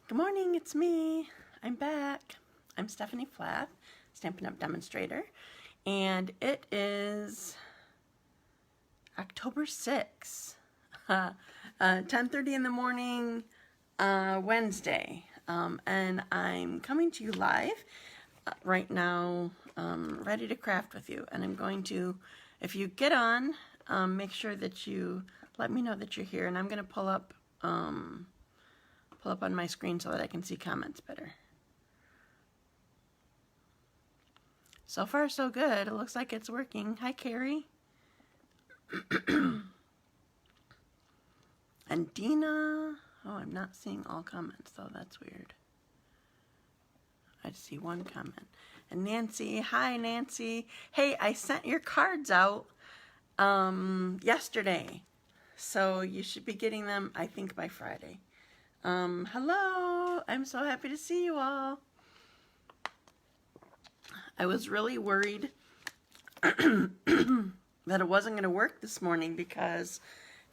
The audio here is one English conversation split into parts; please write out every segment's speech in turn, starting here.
Good morning, it's me. I'm back. I'm Stephanie Flath, Stampin' Up! Demonstrator, and it is October 6th, 10:30 in the morning, Wednesday, and I'm coming to you live right now, ready to craft with you, and I'm going to, if you get on, make sure that you let me know that you're here, and I'm going to pull up on my screen so that I can see comments better. So far, so good. It looks like it's working. Hi, Carrie. And Dina. Oh, I'm not seeing all comments, though. That's weird. I see one comment. And Nancy. Hi, Nancy. Hey, I sent your cards out yesterday. So you should be getting them, I think, by Friday. Hello, I'm so happy to see you all. I was really worried that it wasn't going to work this morning because,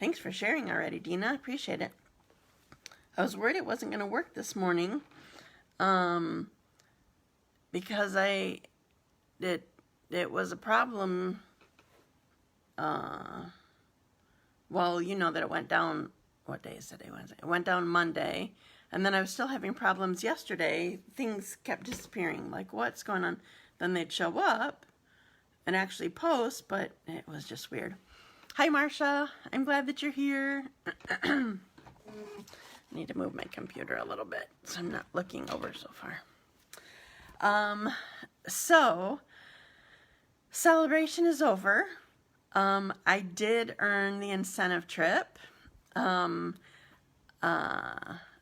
thanks for sharing already, Dina, I appreciate it. I was worried it wasn't going to work this morning, because it was a problem, well, you know that it went down. What day is today? Wednesday. It went down Monday, and then I was still having problems yesterday. Things kept disappearing. Like, what's going on? Then they'd show up and actually post, but it was just weird. Hi, Marcia. I'm glad that you're here. I need to move my computer a little bit so I'm not looking over so far. So, celebration is over. I did earn the incentive trip. I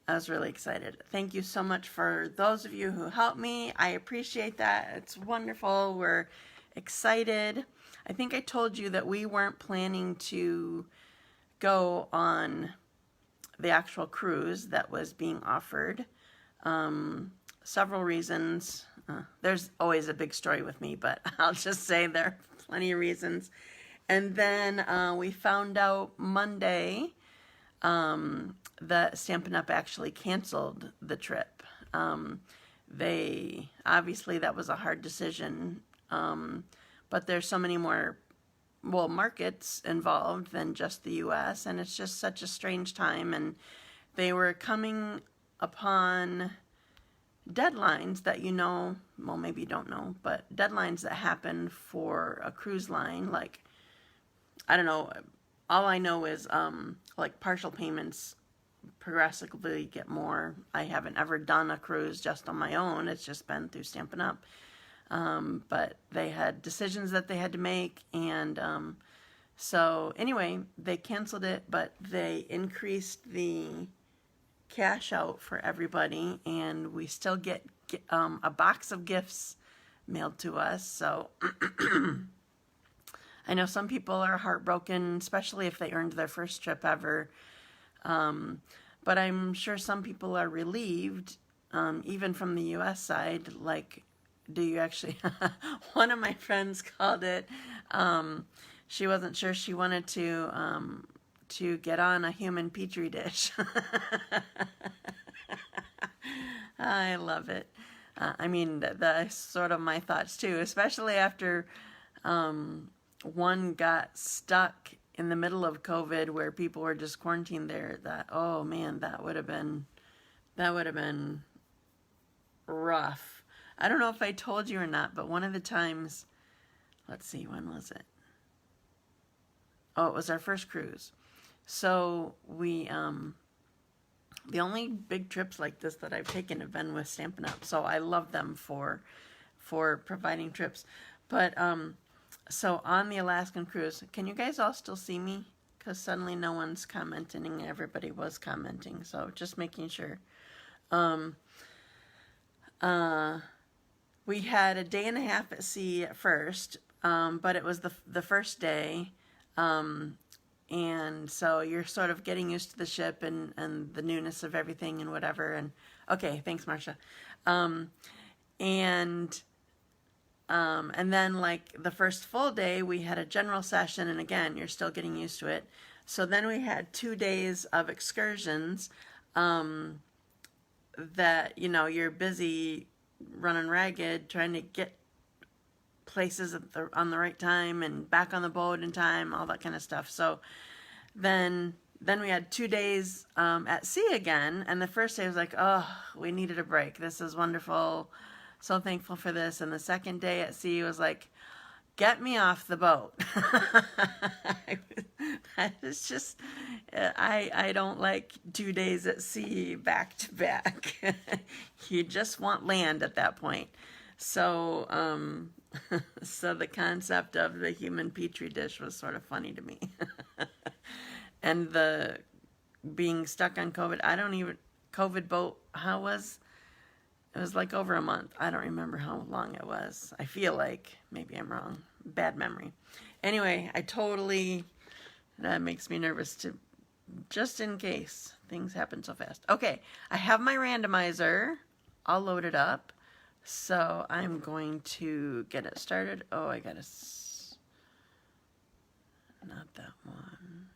was really excited. Thank you so much for those of you who helped me. I appreciate that. It's wonderful. We're excited. I think I told you that we weren't planning to go on the actual cruise that was being offered. Several reasons. There's always a big story with me, but I'll just say there are plenty of reasons. And then we found out Monday that Stampin' Up! Actually canceled the trip. Obviously that was a hard decision, but there's so many more, markets involved than just the U.S., and it's just such a strange time, and they were coming upon deadlines that maybe you don't know, but deadlines that happen for a cruise line, like, I don't know, all I know is, like, partial payments progressively get more. I haven't ever done a cruise just on my own. It's just been through Stampin' Up. But they had decisions that they had to make, and so anyway, they canceled it, but they increased the cash out for everybody, and we still get a box of gifts mailed to us, so I know some people are heartbroken, especially if they earned their first trip ever. But I'm sure some people are relieved, even from the U.S. side. Like, do you actually? One of my friends called it. She wasn't sure she wanted to get on a human petri dish. I love it. I mean, that's sort of my thoughts too, especially after one got stuck in the middle of COVID where people were just quarantined there. Oh man, that would have been rough. I don't know if I told you or not, but one of the times, let's see, when was it? Oh, it was our first cruise. So we, the only big trips like this that I've taken have been with Stampin' Up! So I love them for providing trips. But, so on the Alaskan cruise, can you guys all still see me? Because suddenly no one's commenting and everybody was commenting, so just making sure. We had a day and a half at sea at first, but it was the first day, and so you're sort of getting used to the ship and the newness of everything and whatever. And okay, thanks, Marcia. And then, like, the first full day, we had a general session, and again, you're still getting used to it. So then we had 2 days of excursions, that, you know, you're busy running ragged trying to get places on the right time and back on the boat in time, all that kind of stuff. So then we had 2 days at sea again, and the first day was like, oh, we needed a break. This is wonderful. So thankful for this. And the second day at sea was like, get me off the boat. It's just, I don't like 2 days at sea back to back. You just want land at that point. So, so the concept of the human petri dish was sort of funny to me. And the being stuck on COVID, COVID boat, it was like over a month. I don't remember how long it was. I feel like, maybe I'm wrong. Bad memory. Anyway, that makes me nervous just in case things happen so fast. Okay, I have my randomizer all loaded up. So I'm going to get it started. Oh, I gotta, not that one.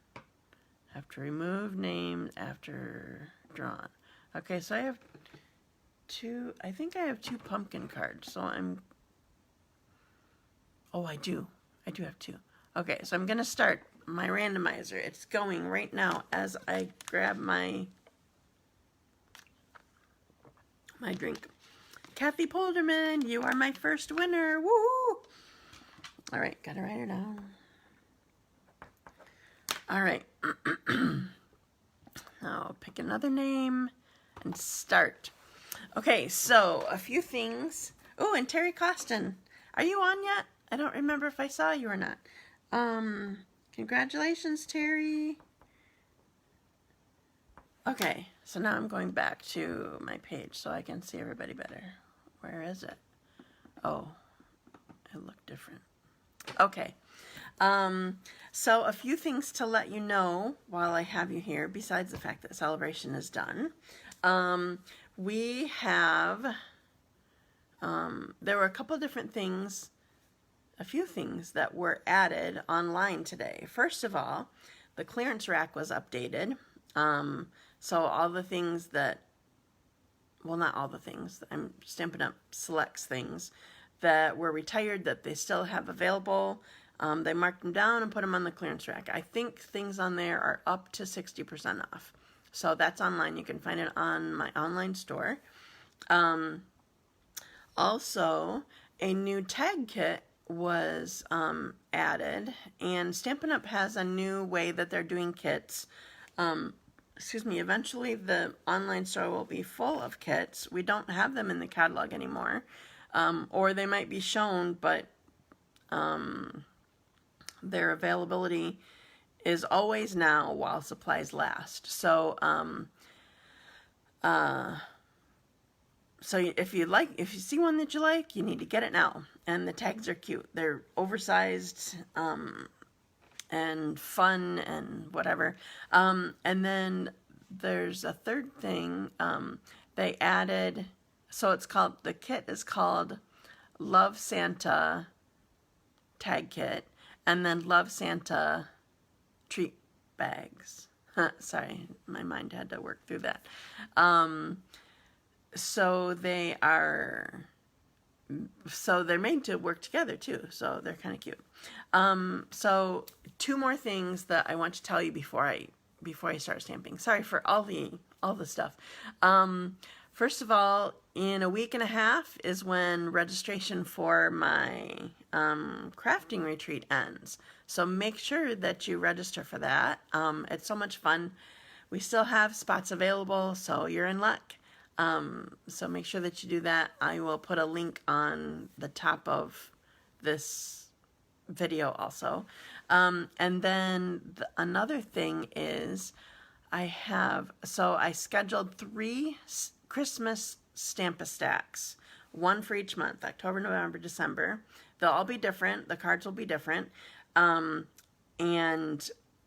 Have to remove name after drawn. Okay, so I have I think I have 2 pumpkin cards. So I do have 2. Okay, so I'm gonna start my randomizer. It's going right now as I grab my drink. Kathy Polderman, you are my first winner. Woo! All right, gotta write her down. All right. Now pick another name and start. Okay, so a few things. Oh, and Terri Kosten. Are you on yet? I don't remember if I saw you or not. Congratulations, Terri. Okay, so now I'm going back to my page so I can see everybody better. Where is it? Oh, it looked different. Okay. So a few things to let you know while I have you here, besides the fact that celebration is done. We have, there were a couple different things, a few things that were added online today. First of all, the clearance rack was updated. So all the things that, well, not all the things, I'm Stampin' Up! Selects things that were retired that they still have available. They marked them down and put them on the clearance rack. I think things on there are up to 60% off. So that's online. You can find it on my online store. Also, a new tag kit was added, and Stampin' Up! Has a new way that they're doing kits. Eventually the online store will be full of kits. We don't have them in the catalog anymore. Or they might be shown, but their availability is always now while supplies last. So, so if you see one that you like, you need to get it now. And the tags are cute. They're oversized, and fun and whatever. And then there's a third thing. They added, so the kit is called Love Santa Tag Kit, and then Love Santa Treat Bags. Sorry, my mind had to work through that. So they're made to work together too, so they're kind of cute. So 2 more things that I want to tell you before I start stamping. Sorry for all the stuff. First of all, in a week and a half is when registration for my crafting retreat ends. So make sure that you register for that. It's so much fun. We still have spots available, so you're in luck. So make sure that you do that. I will put a link on the top of this video also. And then another thing is I scheduled 3 Christmas Stamp-A-Stacks, 1 for each month, October, November, December. They'll all be different. The cards will be different. And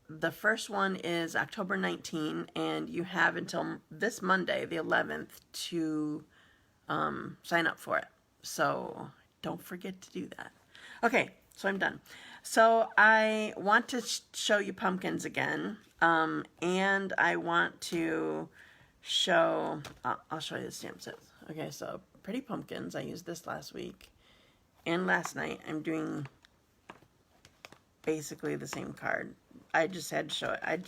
the first one is October 19, and you have until this Monday, the 11th, to sign up for it. So don't forget to do that. Okay, so I'm done. So I want to show you pumpkins again, and I want to show, I'll show you the stamp sets. Okay, so Pretty Pumpkins, I used this last week and last night. I'm doing basically the same card. I just had to show it. I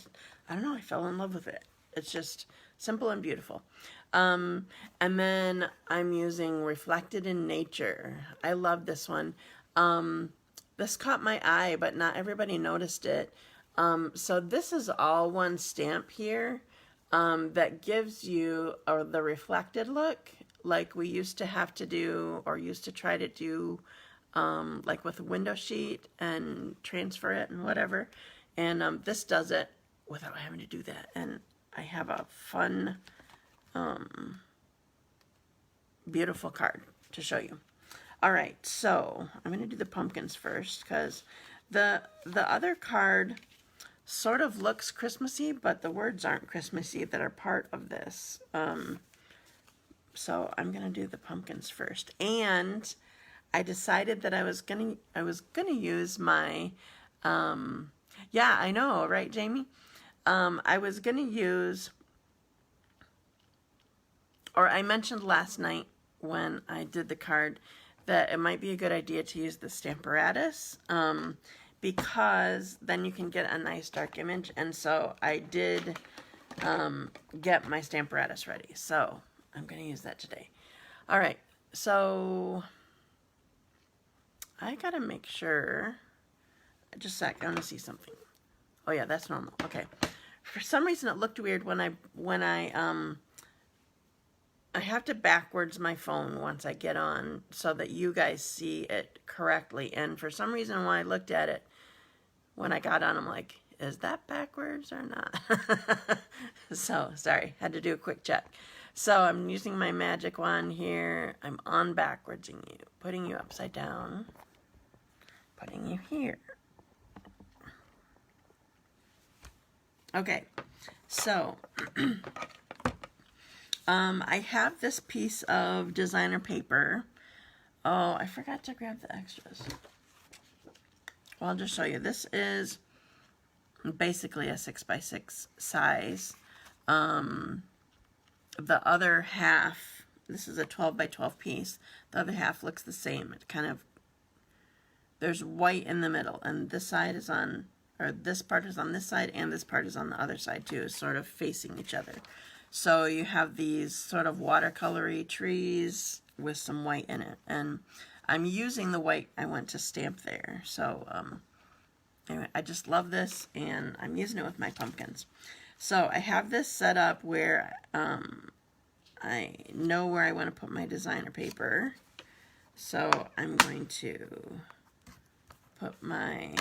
don't know, I fell in love with it. It's just simple and beautiful. And then I'm using Reflected in Nature. I love this one. This caught my eye, but not everybody noticed it. So this is all one stamp here. That gives you the reflected look like we used to have to do, or used to try to do, like with a window sheet and transfer it and whatever. And this does it without having to do that. And I have a fun, beautiful card to show you. All right, so I'm going to do the pumpkins first, because the other card sort of looks Christmassy, but the words aren't Christmassy that are part of this. So I'm gonna do the pumpkins first, and I decided that I was gonna use my, yeah, I know, right, Jamie? I was gonna use, or I mentioned last night when I did the card that it might be a good idea to use the Stamparatus. Because then you can get a nice dark image. And so I did get my Stamparatus ready. So I'm going to use that today. All right. So I got to make sure. Just a sec. I want to see something. Oh, yeah, that's normal. Okay. For some reason, it looked weird when I have to backwards my phone once I get on so that you guys see it correctly. And for some reason, when I looked at it, when I got on, I'm like, is that backwards or not? So, sorry, had to do a quick check. So, I'm using my magic wand here. I'm on backwardsing you, putting you upside down, putting you here. Okay, so, I have this piece of designer paper. Oh, I forgot to grab the extras. Well, I'll just show you. This is basically a 6x6 size. The other half, this is a 12x12 piece. The other half looks the same. It kind of, there's white in the middle, and this side is on, or this part is on this side, and this part is on the other side too, sort of facing each other. So you have these sort of watercolory trees with some white in it, and I'm using the white I want to stamp there. So anyway, I just love this, and I'm using it with my pumpkins. So I have this set up where I know where I want to put my designer paper. So I'm going to put my,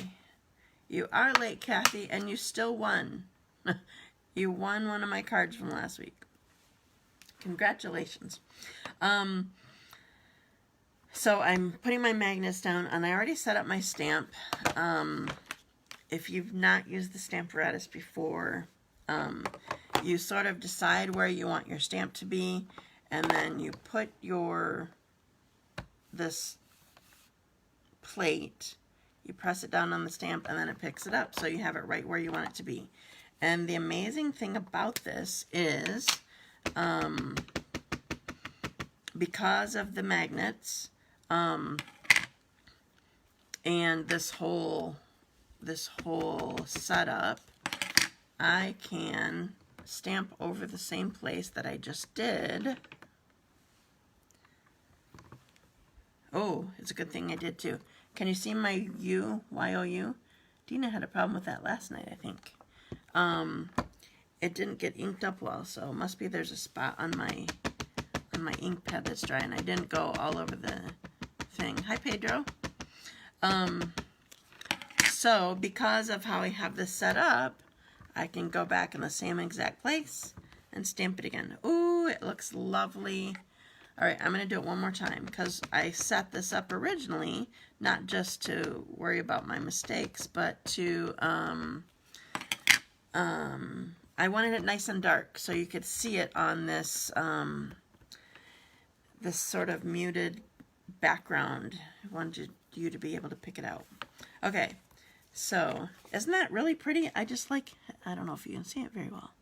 you are late, Kathy, and you still won. You won one of my cards from last week. Congratulations. So I'm putting my magnets down, and I already set up my stamp. If you've not used the Stamparatus before, you sort of decide where you want your stamp to be, and then you put this plate, you press it down on the stamp, and then it picks it up, so you have it right where you want it to be. And the amazing thing about this is, because of the magnets, and this whole setup, I can stamp over the same place that I just did. Oh, it's a good thing I did too. Can you see my U, Y-O-U? Dina had a problem with that last night, I think. It didn't get inked up well, so it must be there's a spot on my ink pad that's dry, and I didn't go all over the thing. Hi, Pedro. So because of how I have this set up, I can go back in the same exact place and stamp it again. Ooh, it looks lovely. All right, I'm going to do it one more time because I set this up originally, not just to worry about my mistakes, but to, I wanted it nice and dark so you could see it on this, this sort of muted background. I wanted you to be able to pick it out. Okay, so isn't that really pretty? I just like, I don't know if you can see it very well.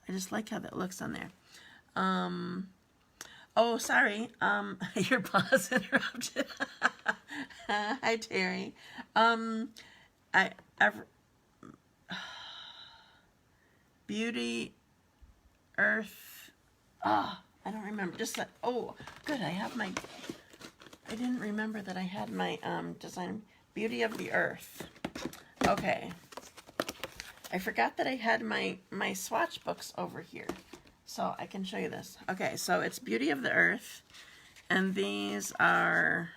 I just like how that looks on there. Oh, sorry. Your pause interrupted. Hi, Terry. I've Beauty, Earth. I don't remember. Just like, oh, good. I didn't remember that I had my design. Beauty of the Earth. Okay. I forgot that I had my swatch books over here. So I can show you this. Okay, so it's Beauty of the Earth. And these are,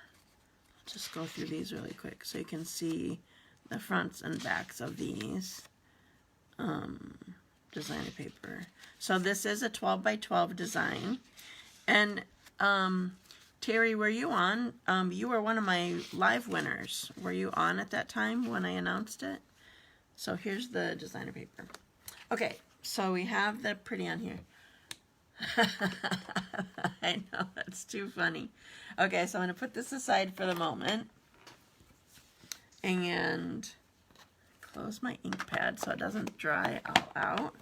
I'll just go through these really quick so you can see the fronts and backs of these designer paper. So this is a 12 by 12 design. And Terri, were you on? You were one of my live winners. Were you on at that time when I announced it? So here's the designer paper. Okay, so we have the pretty on here. I know, that's too funny. Okay, so I'm going to put this aside for the moment. And close my ink pad so it doesn't dry all out.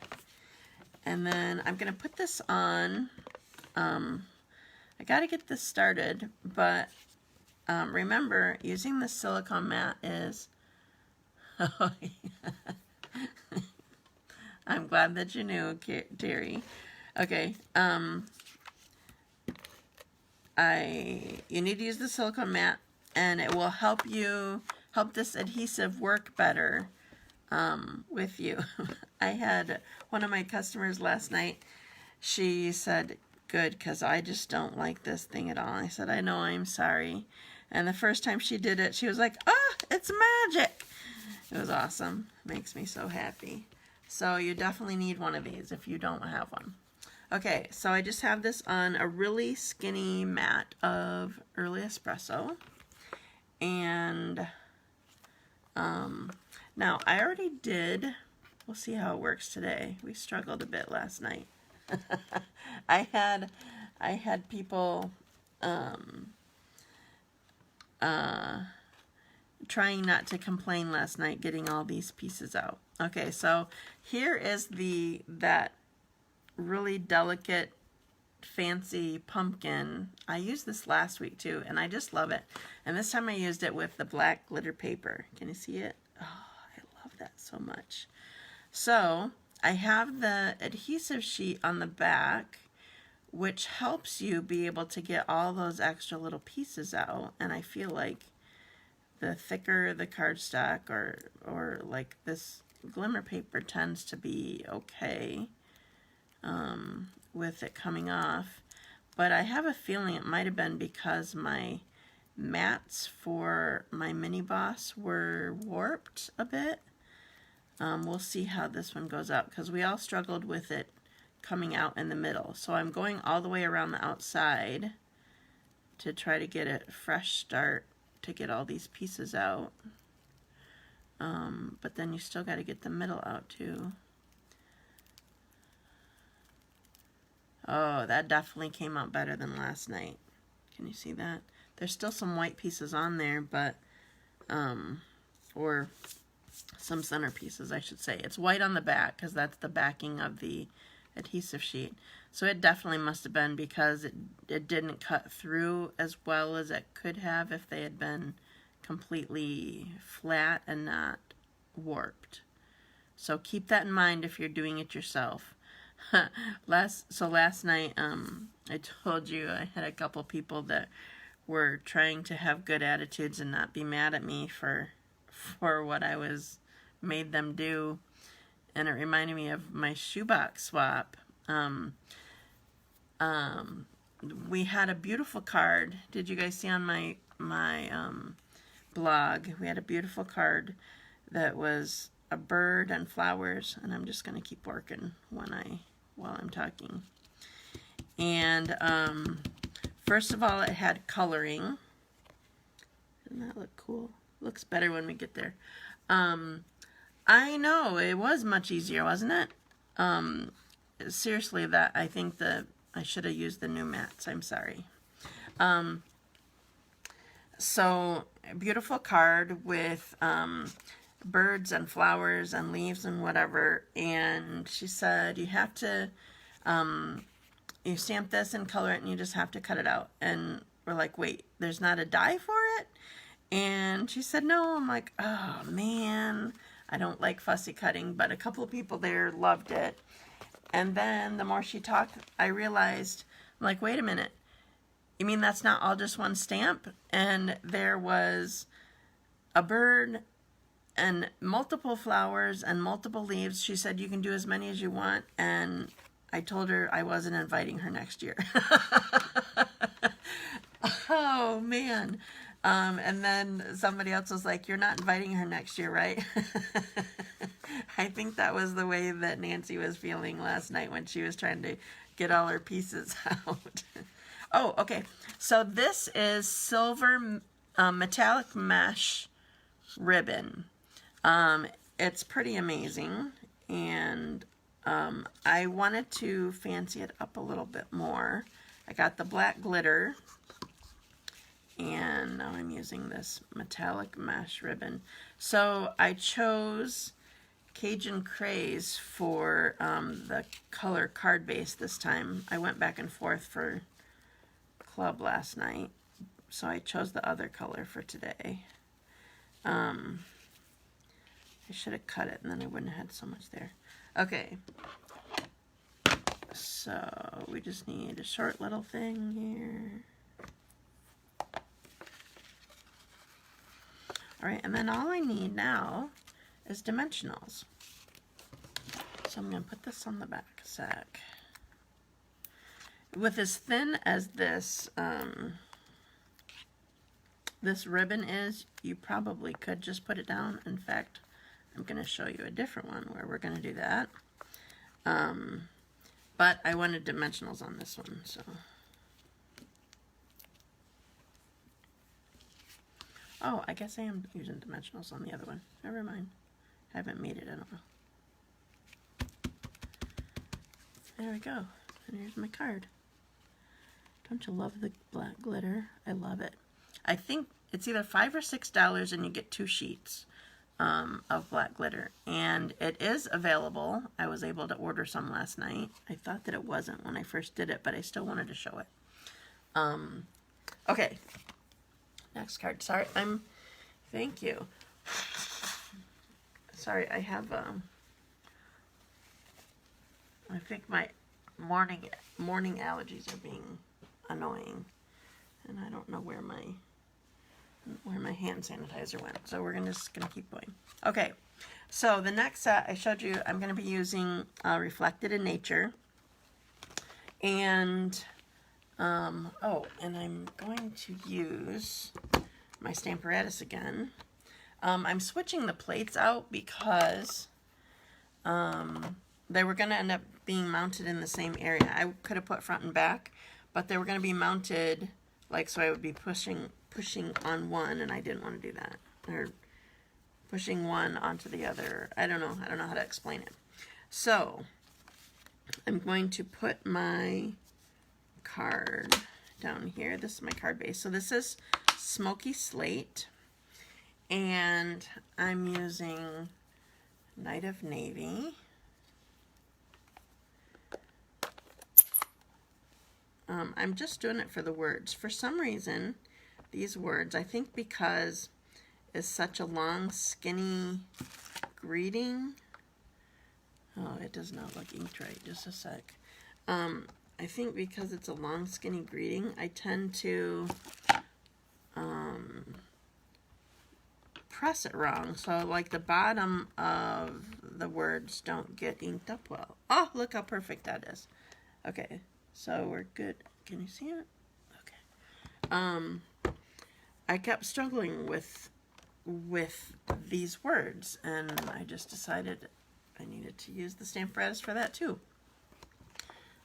And then I'm going to put this on. I got to get this started, but remember, using the silicone mat is... Oh, yeah. I'm glad that you knew, Terri. Okay, you need to use the silicone mat, and it will help this adhesive work better with you. I had one of my customers last night. She said, "Good, because I just don't like this thing at all." I said, "I know, I'm sorry." And the first time she did it, she was like, "Oh, it's magic." It was awesome. Makes me so happy. So you definitely need one of these if you don't have one. Okay, so I just have this on a really skinny mat of early espresso. And now I already did, we'll see how it works today. We struggled a bit last night. I had people trying not to complain last night getting all these pieces out. Okay, so here is that really delicate fancy pumpkin. I used this last week too, and I just love it. And this time I used it with the black glitter paper. Can you see it? Oh, I love that so much. So I have the adhesive sheet on the back, which helps you be able to get all those extra little pieces out. And I feel like the thicker the cardstock or like this glimmer paper tends to be okay with it coming off. But I have a feeling it might have been because my mats for my mini boss were warped a bit. We'll see how this one goes out, because we all struggled with it coming out in the middle. So I'm going all the way around the outside to try to get a fresh start to get all these pieces out. But then you still got to get the middle out too. Oh, that definitely came out better than last night. Can you see that? There's still some white pieces on there, but, or some center pieces, I should say. It's white on the back because that's the backing of the adhesive sheet. So it definitely must have been because it didn't cut through as well as it could have if they had been completely flat and not warped. So keep that in mind if you're doing it yourself. Last night, I told you I had a couple people that were trying to have good attitudes and not be mad at me for what I made them do, and it reminded me of my shoebox swap. We had a beautiful card. Did you guys see on my blog? We had a beautiful card that was a bird and flowers, and I'm just going to keep working while I'm talking. And first of all, it had coloring. Doesn't that look cool? Looks better when we get there. I know, it was much easier, wasn't it? Seriously, I think I should have used the new mats. I'm sorry. So, a beautiful card with birds and flowers and leaves and whatever. And she said, you have to, you stamp this and color it, and you just have to cut it out. And we're like, wait, there's not a die for it? And she said, no. I'm like, oh man, I don't like fussy cutting, but a couple of people there loved it. And then the more she talked, I realized, I'm like, wait a minute, you mean that's not all just one stamp? And there was a bird and multiple flowers and multiple leaves. She said, you can do as many as you want. And I told her I wasn't inviting her next year. Oh, man. And then somebody else was like, you're not inviting her next year, right? I think that was the way that Nancy was feeling last night when she was trying to get all her pieces out. Oh, okay. So this is silver metallic mesh ribbon. It's pretty amazing, and I wanted to fancy it up a little bit more. I got the black glitter, and now I'm using this metallic mesh ribbon. So I chose Cajun Craze for the color card base this time. I went back and forth for club last night, so I chose the other color for today. I should have cut it, and then I wouldn't have had so much there. Okay, so we just need a short little thing here. Alright, and then all I need now is dimensionals. So I'm going to put this on the back a sec. With as thin as this this ribbon is, you probably could just put it down. In fact, I'm going to show you a different one where we're going to do that. But I wanted dimensionals on this one, so. Oh, I guess I am using dimensionals on the other one. Never mind. I haven't made it in a while. There we go. And here's my card. Don't you love the black glitter? I love it. I think it's either $5 or $6 and you get 2 sheets of black glitter. And it is available. I was able to order some last night. I thought that it wasn't when I first did it, but I still wanted to show it. Okay. Next card. Sorry, thank you. Sorry, I have, I think my morning allergies are being annoying. And I don't know where my hand sanitizer went. So we're just going to keep going. Okay, so the next set I showed you, I'm going to be using Reflected in Nature. And oh, and I'm going to use my Stamparatus again. I'm switching the plates out because they were going to end up being mounted in the same area. I could have put front and back, but they were going to be mounted, like, so I would be pushing on one, and I didn't want to do that. Or pushing one onto the other. I don't know how to explain it. So I'm going to put my card down here. This is my card base. So this is Smoky Slate, and I'm using Night of Navy. I'm just doing it for the words. For some reason, these words, I think because it's such a long, skinny greeting. Oh, it does not look inked right. Just a sec. I think because it's a long, skinny greeting, I tend to press it wrong. So, like, the bottom of the words don't get inked up well. Oh, look how perfect that is. Okay, so we're good. Can you see it? Okay. I kept struggling with these words, and I just decided I needed to use the Stamparatus for that too.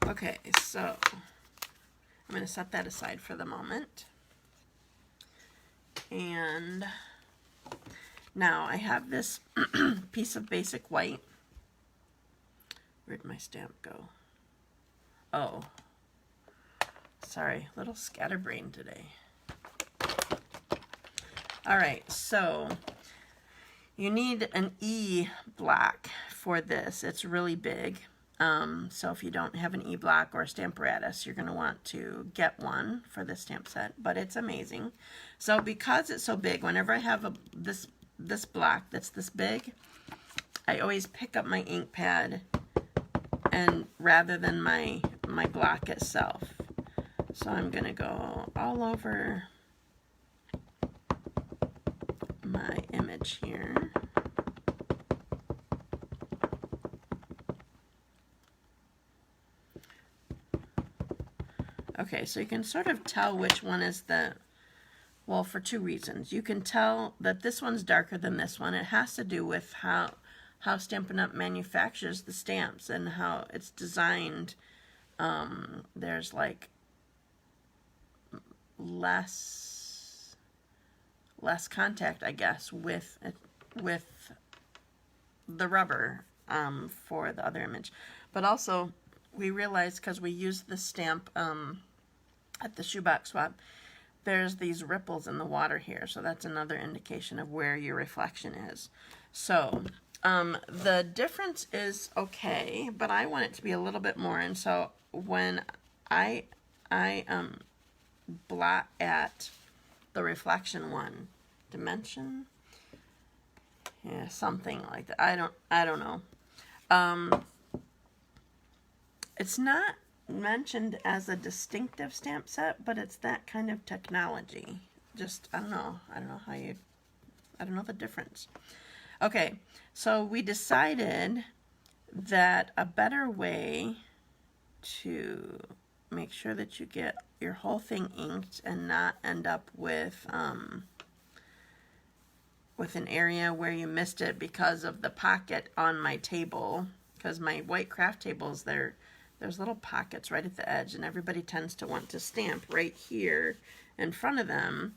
Okay, so I'm going to set that aside for the moment. And now I have this piece of basic white. Where'd my stamp go? Oh, sorry, little scatterbrain today. All right, so You need an E block for this. It's really big. So if you don't have an E block or a Stamparatus, you're going to want to get one for this stamp set, but it's amazing. So because it's so big, whenever I have this block that's this big, I always pick up my ink pad and rather than my block itself. So I'm going to go all over my image here. Okay, so you can sort of tell which one is well, for two reasons. You can tell that this one's darker than this one. It has to do with how Stampin' Up! Manufactures the stamps and how it's designed. There's like less contact, I guess, with the rubber for the other image. But also, we realized because we used the stamp at the shoebox swap, there's these ripples in the water here, so that's another indication of where your reflection is. So the difference is okay, but I want it to be a little bit more, and so when I blot at the reflection one, dimension, yeah, something like that. I don't know. It's not mentioned as a distinctive stamp set, but it's that kind of technology. Just, I don't know the difference. Okay, so we decided that a better way to make sure that you get your whole thing inked and not end up with an area where you missed it because of the pocket on my table, because my white craft tables, there's little pockets right at the edge, and everybody tends to want to stamp right here in front of them.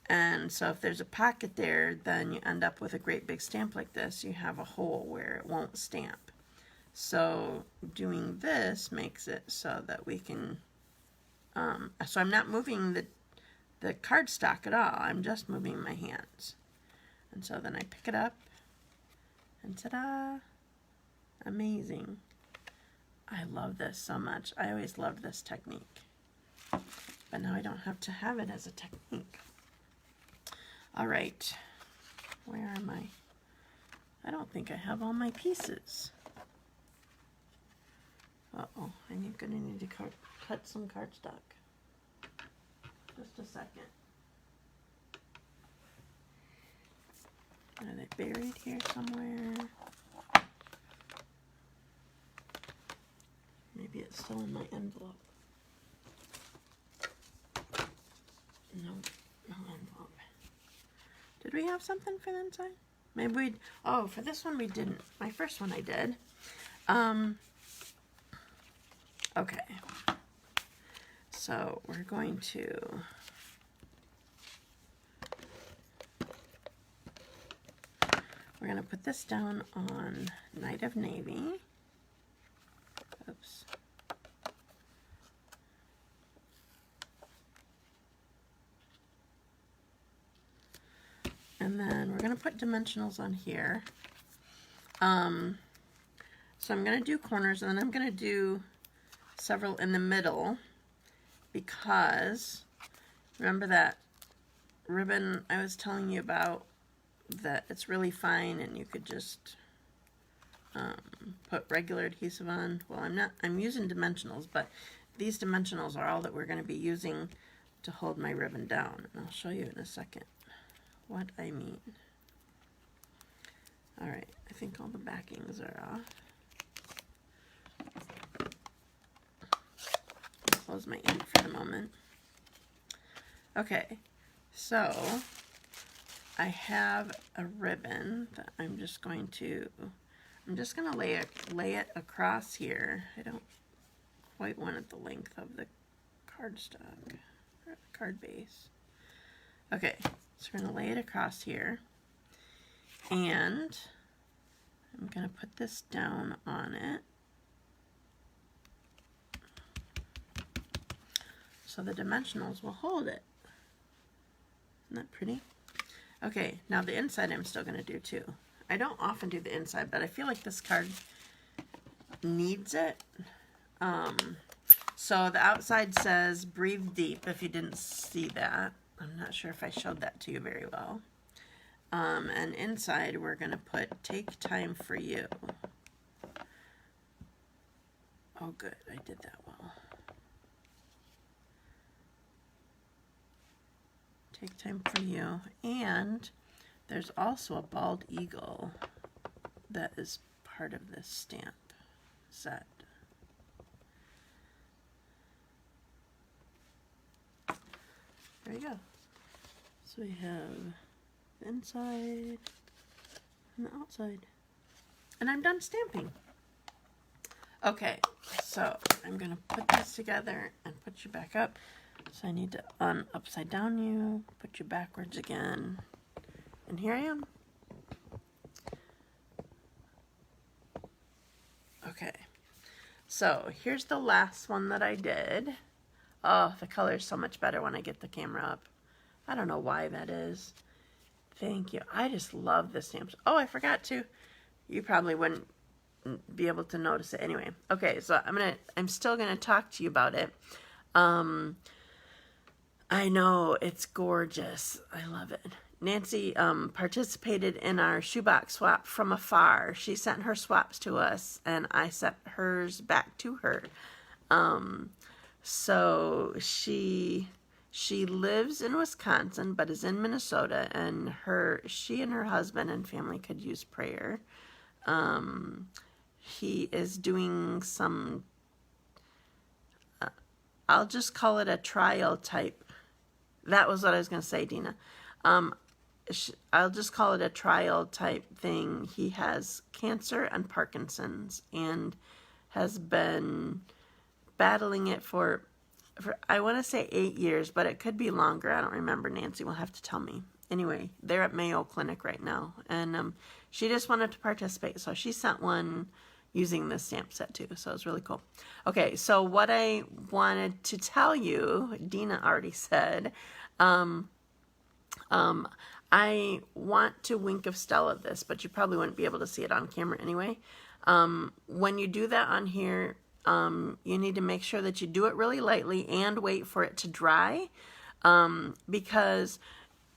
And so if there's a pocket there, then you end up with a great big stamp like this. You have a hole where it won't stamp. So doing this makes it so that we can, so I'm not moving the cardstock at all. I'm just moving my hands. And so then I pick it up, and ta-da, amazing. I love this so much. I always loved this technique. But now I don't have to have it as a technique. All right. Where am I? I don't think I have all my pieces. Uh-oh. I'm going to need to cut some cardstock. Just a second. Are they buried here somewhere? Maybe it's still in my envelope. No envelope. Did we have something for the inside? Maybe we, oh, for this one we didn't. My first one I did. Okay. So we're going to put this down on Night of Navy. Oops. And then we're going to put dimensionals on here. So I'm going to do corners, and then I'm going to do several in the middle, because remember that ribbon I was telling you about, that it's really fine and you could just put regular adhesive on. Well, I'm using dimensionals, but these dimensionals are all that we're going to be using to hold my ribbon down. And I'll show you in a second what I mean. All right, I think all the backings are off. I'll close my ink for the moment. Okay, so I have a ribbon that I'm just going to lay it across here. I don't quite want it the length of the cardstock, or the card base. Okay, so we're going to lay it across here, and I'm going to put this down on it so the dimensionals will hold it. Isn't that pretty? Okay, now the inside I'm still going to do too. I don't often do the inside, but I feel like this card needs it. So the outside says, breathe deep, if you didn't see that. I'm not sure if I showed that to you very well. And inside we're going to put, take time for you. Oh, good, I did that well. Take time for you. And there's also a bald eagle that is part of this stamp set. There we go. So we have the inside and the outside. And I'm done stamping. Okay, so I'm going to put this together and put you back up. So I need to upside down you, put you backwards again. And here I am. Okay, so here's the last one that I did. Oh, the color is so much better when I get the camera up. I don't know why that is. Thank you. I just love the stamps. Oh, I forgot to. You probably wouldn't be able to notice it anyway. Okay, so I'm still gonna talk to you about it. I know, it's gorgeous. I love it. Nancy participated in our shoebox swap from afar. She sent her swaps to us, and I sent hers back to her. So she lives in Wisconsin, but is in Minnesota, and she and her husband and family could use prayer. He is doing some, I'll just call it a trial type. That was what I was going to say, Dina. I'll just call it a trial type thing. He has cancer and Parkinson's and has been battling it for I want to say 8 years, but it could be longer. I don't remember. Nancy will have to tell me. Anyway, they're at Mayo Clinic right now, and she just wanted to participate, so she sent one using this stamp set too, so it's really cool. Okay, so what I wanted to tell you, Dina already said, I want to Wink of Stella this, but you probably wouldn't be able to see it on camera anyway. When you do that on here, you need to make sure that you do it really lightly and wait for it to dry, because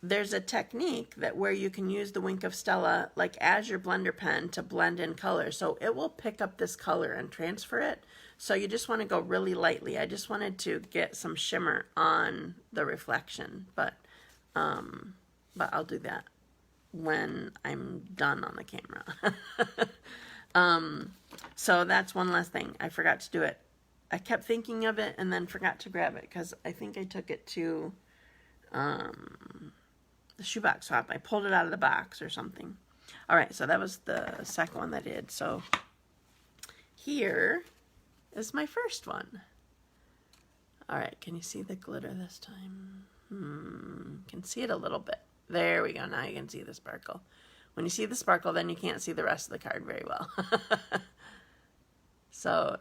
there's a technique that where you can use the Wink of Stella like as your blender pen to blend in color, so it will pick up this color and transfer it. So you just want to go really lightly. I just wanted to get some shimmer on the reflection, but I'll do that when I'm done on the camera. So that's one last thing. I forgot to do it. I kept thinking of it and then forgot to grab it because I think I took it to the shoebox swap. I pulled it out of the box or something. All right, so that was the second one that I did. So here is my first one. All right, can you see the glitter this time? Can see it a little bit. There we go. Now you can see the sparkle. When you see the sparkle, then you can't see the rest of the card very well. So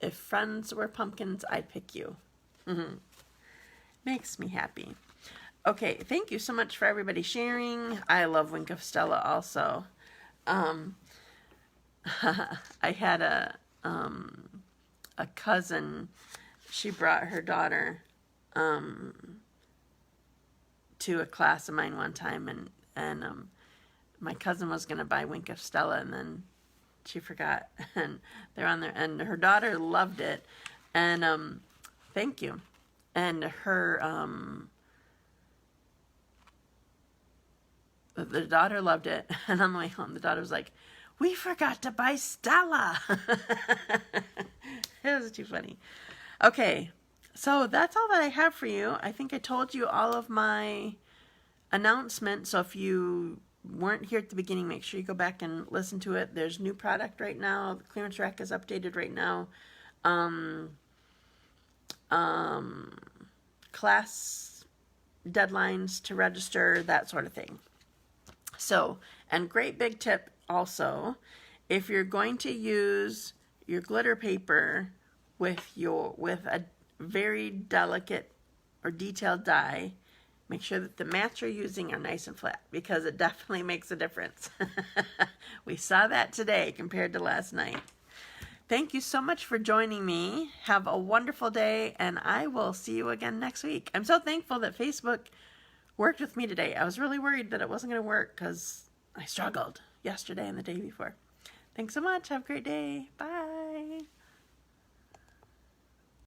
if friends were pumpkins, I'd pick you. Makes me happy. Okay, thank you so much for everybody sharing. I love Wink of Stella also. I had a cousin. She brought her daughter to a class of mine one time, and my cousin was going to buy Wink of Stella, and then she forgot, and they're on there, and her daughter loved it, and thank you. And her the daughter loved it, and on the way home the daughter was like, we forgot to buy Stella. It was too funny. Okay, so that's all that I have for you. I think I told you all of my announcements, so if you weren't here at the beginning, make sure you go back and listen to it. There's new product right now. The clearance rack is updated right now. Class deadlines to register, that sort of thing. So, and great big tip also, if you're going to use your glitter paper with a very delicate or detailed die, Make sure that the mats you're using are nice and flat, because it definitely makes a difference. We saw that today compared to last night. Thank you so much for joining me. Have a wonderful day, and I will see you again next week. I'm so thankful that Facebook worked with me today. I was really worried that it wasn't going to work because I struggled yesterday and the day before. Thanks so much. Have a great day. Bye.